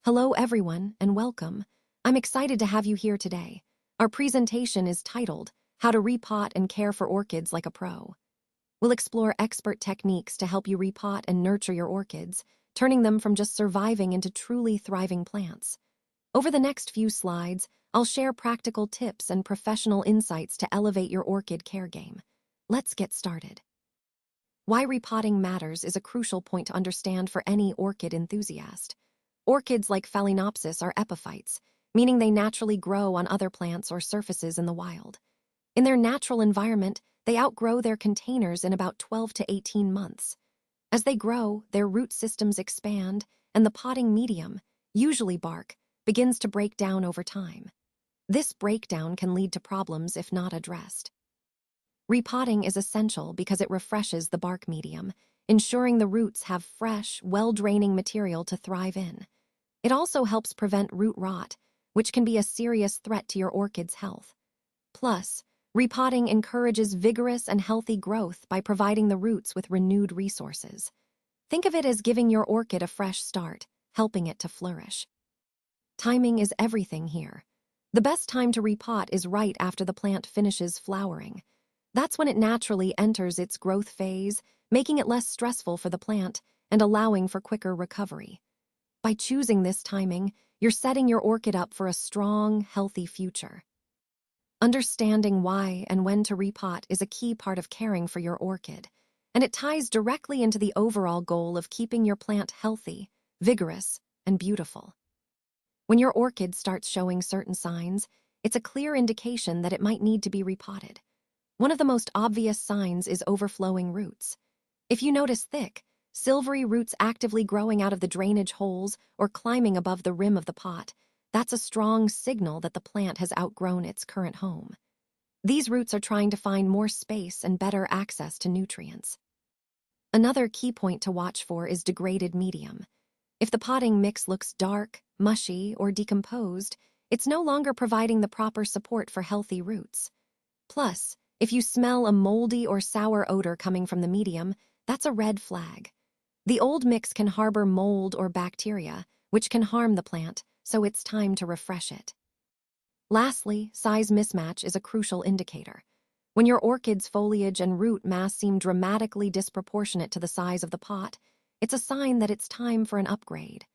Hello everyone and welcome. I'm excited to have you here today. Our presentation is titled, How to Repot and Care for Orchids Like a Pro. We'll explore expert techniques to help you repot and nurture your orchids, turning them from just surviving into truly thriving plants. Over the next few slides, I'll share practical tips and professional insights to elevate your orchid care game. Let's get started. Why repotting matters is a crucial point to understand for any orchid enthusiast. Orchids like Phalaenopsis are epiphytes, meaning they naturally grow on other plants or surfaces in the wild. In their natural environment, they outgrow their containers in about 12 to 18 months. As they grow, their root systems expand, and the potting medium, usually bark, begins to break down over time. This breakdown can lead to problems if not addressed. Repotting is essential because it refreshes the bark medium, ensuring the roots have fresh, well-draining material to thrive in. It also helps prevent root rot, which can be a serious threat to your orchid's health. Plus, repotting encourages vigorous and healthy growth by providing the roots with renewed resources. Think of it as giving your orchid a fresh start, helping it to flourish. Timing is everything here. The best time to repot is right after the plant finishes flowering. That's when it naturally enters its growth phase, making it less stressful for the plant and allowing for quicker recovery. By choosing this timing, you're setting your orchid up for a strong, healthy future. Understanding why and when to repot is a key part of caring for your orchid, and it ties directly into the overall goal of keeping your plant healthy, vigorous, and beautiful. When your orchid starts showing certain signs, it's a clear indication that it might need to be repotted. One of the most obvious signs is overflowing roots. If you notice thick, silvery roots actively growing out of the drainage holes or climbing above the rim of the pot, that's a strong signal that the plant has outgrown its current home. These roots are trying to find more space and better access to nutrients. Another key point to watch for is degraded medium. If the potting mix looks dark, mushy, or decomposed, it's no longer providing the proper support for healthy roots. Plus, if you smell a moldy or sour odor coming from the medium, that's a red flag. The old mix can harbor mold or bacteria, which can harm the plant, so it's time to refresh it. Lastly, size mismatch is a crucial indicator. When your orchid's foliage and root mass seem dramatically disproportionate to the size of the pot, it's a sign that it's time for an upgrade.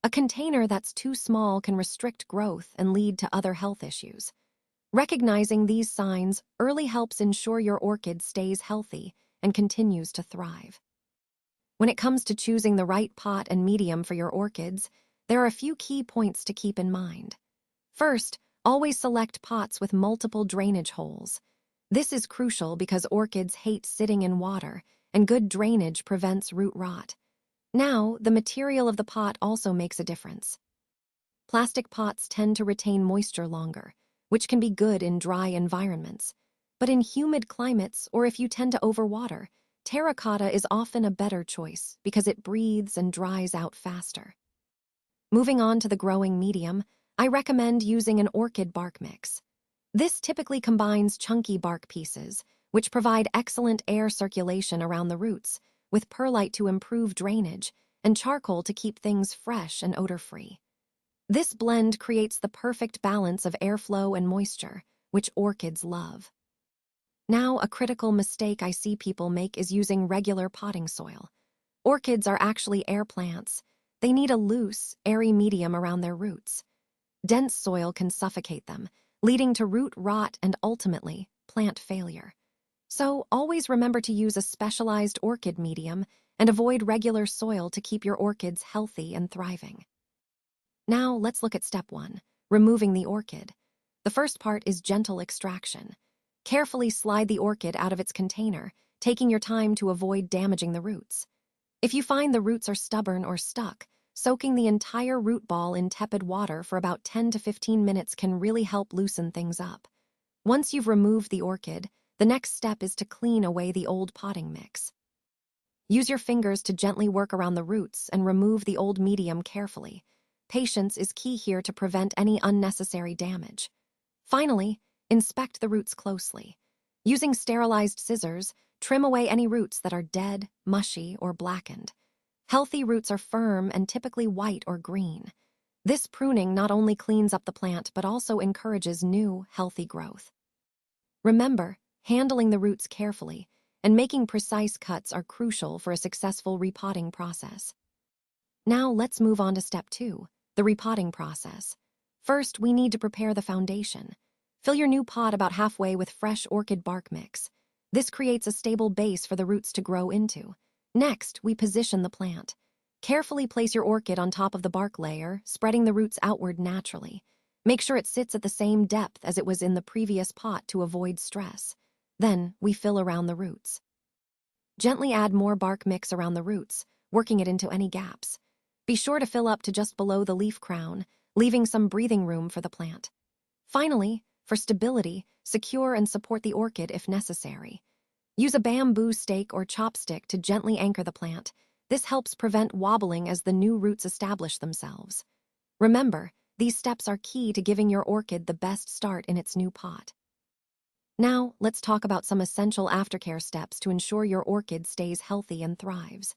A container that's too small can restrict growth and lead to other health issues. Recognizing these signs early helps ensure your orchid stays healthy and continues to thrive. When it comes to choosing the right pot and medium for your orchids, there are a few key points to keep in mind. First, always select pots with multiple drainage holes. This is crucial because orchids hate sitting in water, and good drainage prevents root rot. Now, the material of the pot also makes a difference. Plastic pots tend to retain moisture longer, which can be good in dry environments. But in humid climates, or if you tend to overwater, terracotta is often a better choice because it breathes and dries out faster. Moving on to the growing medium, I recommend using an orchid bark mix. This typically combines chunky bark pieces, which provide excellent air circulation around the roots, with perlite to improve drainage and charcoal to keep things fresh and odor-free. This blend creates the perfect balance of airflow and moisture, which orchids love. Now, a critical mistake I see people make is using regular potting soil. Orchids are actually air plants. They need a loose, airy medium around their roots. Dense soil can suffocate them, leading to root rot and ultimately, plant failure. So, always remember to use a specialized orchid medium and avoid regular soil to keep your orchids healthy and thriving. Now, let's look at step 1, removing the orchid. The first part is gentle extraction. Carefully slide the orchid out of its container, taking your time to avoid damaging the roots. If you find the roots are stubborn or stuck, soaking the entire root ball in tepid water for about 10 to 15 minutes can really help loosen things up. Once you've removed the orchid, the next step is to clean away the old potting mix. Use your fingers to gently work around the roots and remove the old medium carefully. Patience is key here to prevent any unnecessary damage. Finally, inspect the roots closely. Using sterilized scissors, trim away any roots that are dead, mushy, or blackened. Healthy roots are firm and typically white or green. This pruning not only cleans up the plant but also encourages new, healthy growth. Remember, handling the roots carefully and making precise cuts are crucial for a successful repotting process. Now let's move on to step 2, the repotting process. First, we need to prepare the foundation. Fill your new pot about halfway with fresh orchid bark mix. This creates a stable base for the roots to grow into. Next, we position the plant. Carefully place your orchid on top of the bark layer, spreading the roots outward naturally. Make sure it sits at the same depth as it was in the previous pot to avoid stress. Then, we fill around the roots. Gently add more bark mix around the roots, working it into any gaps. Be sure to fill up to just below the leaf crown, leaving some breathing room for the plant. Finally, for stability, secure and support the orchid if necessary. Use a bamboo stake or chopstick to gently anchor the plant. This helps prevent wobbling as the new roots establish themselves. Remember, these steps are key to giving your orchid the best start in its new pot. Now, let's talk about some essential aftercare steps to ensure your orchid stays healthy and thrives.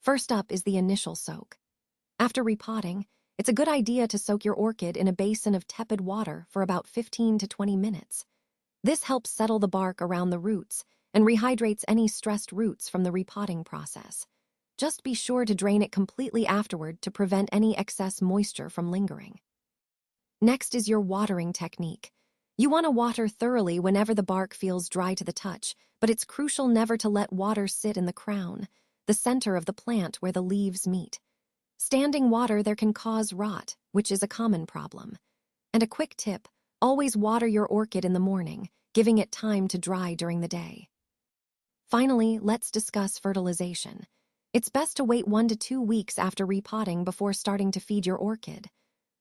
First up is the initial soak. After repotting, it's a good idea to soak your orchid in a basin of tepid water for about 15 to 20 minutes. This helps settle the bark around the roots and rehydrates any stressed roots from the repotting process. Just be sure to drain it completely afterward to prevent any excess moisture from lingering. Next is your watering technique. You want to water thoroughly whenever the bark feels dry to the touch, but it's crucial never to let water sit in the crown, the center of the plant where the leaves meet. Standing water there can cause rot, which is a common problem. And a quick tip, always water your orchid in the morning, giving it time to dry during the day. Finally, let's discuss fertilization. It's best to wait 1 to 2 weeks after repotting before starting to feed your orchid.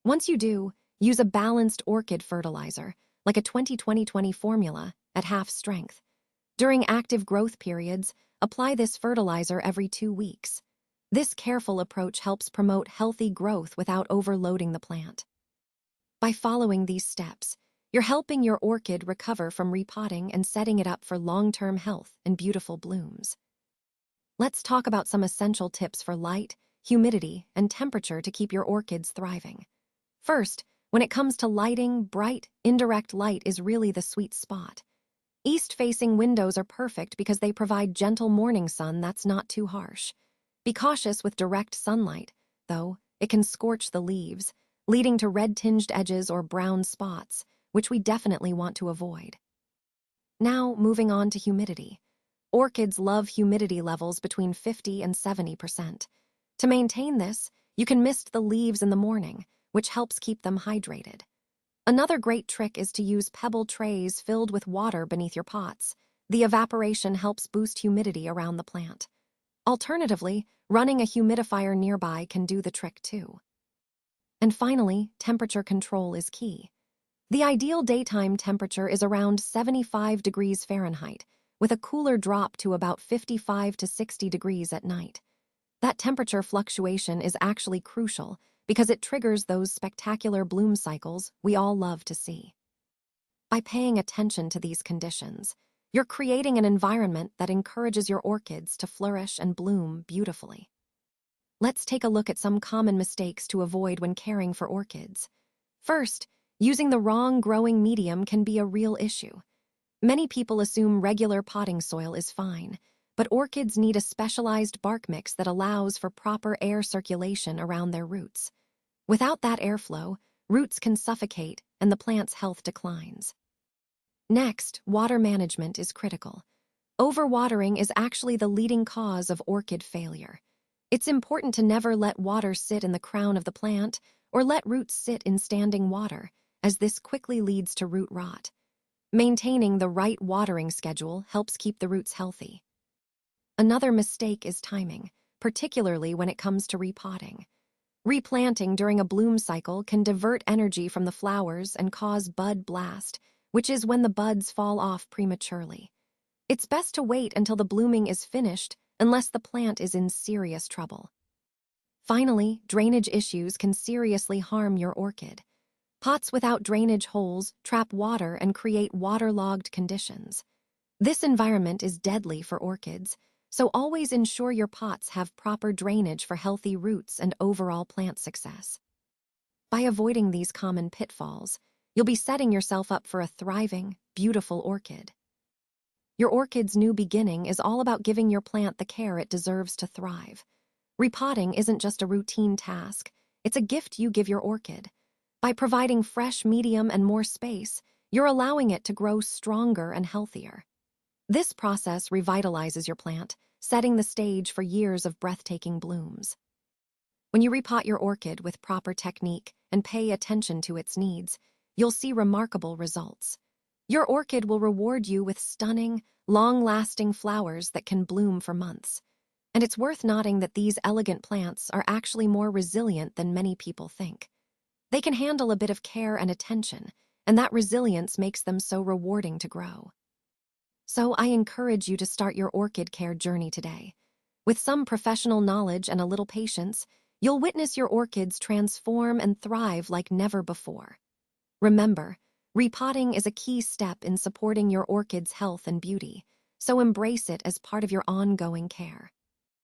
Once you do, use a balanced orchid fertilizer, like a 20-20-20 formula, at half strength. During active growth periods, apply this fertilizer every 2 weeks. This careful approach helps promote healthy growth without overloading the plant. By following these steps, you're helping your orchid recover from repotting and setting it up for long-term health and beautiful blooms. Let's talk about some essential tips for light, humidity, and temperature to keep your orchids thriving. First, when it comes to lighting, bright, indirect light is really the sweet spot. East-facing windows are perfect because they provide gentle morning sun that's not too harsh. Be cautious with direct sunlight, though. It can scorch the leaves, leading to red-tinged edges or brown spots, which we definitely want to avoid. Now, moving on to humidity. Orchids love humidity levels between 50 and 70%. To maintain this, you can mist the leaves in the morning, which helps keep them hydrated. Another great trick is to use pebble trays filled with water beneath your pots. The evaporation helps boost humidity around the plant. Alternatively, running a humidifier nearby can do the trick too. And finally, temperature control is key. The ideal daytime temperature is around 75 degrees Fahrenheit, with a cooler drop to about 55 to 60 degrees at night. That temperature fluctuation is actually crucial because it triggers those spectacular bloom cycles we all love to see. By paying attention to these conditions, you're creating an environment that encourages your orchids to flourish and bloom beautifully. Let's take a look at some common mistakes to avoid when caring for orchids. First, using the wrong growing medium can be a real issue. Many people assume regular potting soil is fine, but orchids need a specialized bark mix that allows for proper air circulation around their roots. Without that airflow, roots can suffocate and the plant's health declines. Next, water management is critical. Overwatering is actually the leading cause of orchid failure. It's important to never let water sit in the crown of the plant or let roots sit in standing water, as this quickly leads to root rot. Maintaining the right watering schedule helps keep the roots healthy. Another mistake is timing, particularly when it comes to repotting. Replanting during a bloom cycle can divert energy from the flowers and cause bud blast, which is when the buds fall off prematurely. It's best to wait until the blooming is finished unless the plant is in serious trouble. Finally, drainage issues can seriously harm your orchid. Pots without drainage holes trap water and create waterlogged conditions. This environment is deadly for orchids, so always ensure your pots have proper drainage for healthy roots and overall plant success. By avoiding these common pitfalls, you'll be setting yourself up for a thriving, beautiful orchid. Your orchid's new beginning is all about giving your plant the care it deserves to thrive. Repotting isn't just a routine task, it's a gift you give your orchid. By providing fresh medium and more space, you're allowing it to grow stronger and healthier. This process revitalizes your plant, setting the stage for years of breathtaking blooms. When you repot your orchid with proper technique and pay attention to its needs, you'll see remarkable results. Your orchid will reward you with stunning, long-lasting flowers that can bloom for months. And it's worth noting that these elegant plants are actually more resilient than many people think. They can handle a bit of care and attention, and that resilience makes them so rewarding to grow. So I encourage you to start your orchid care journey today. With some professional knowledge and a little patience, you'll witness your orchids transform and thrive like never before. Remember, repotting is a key step in supporting your orchid's health and beauty, so embrace it as part of your ongoing care.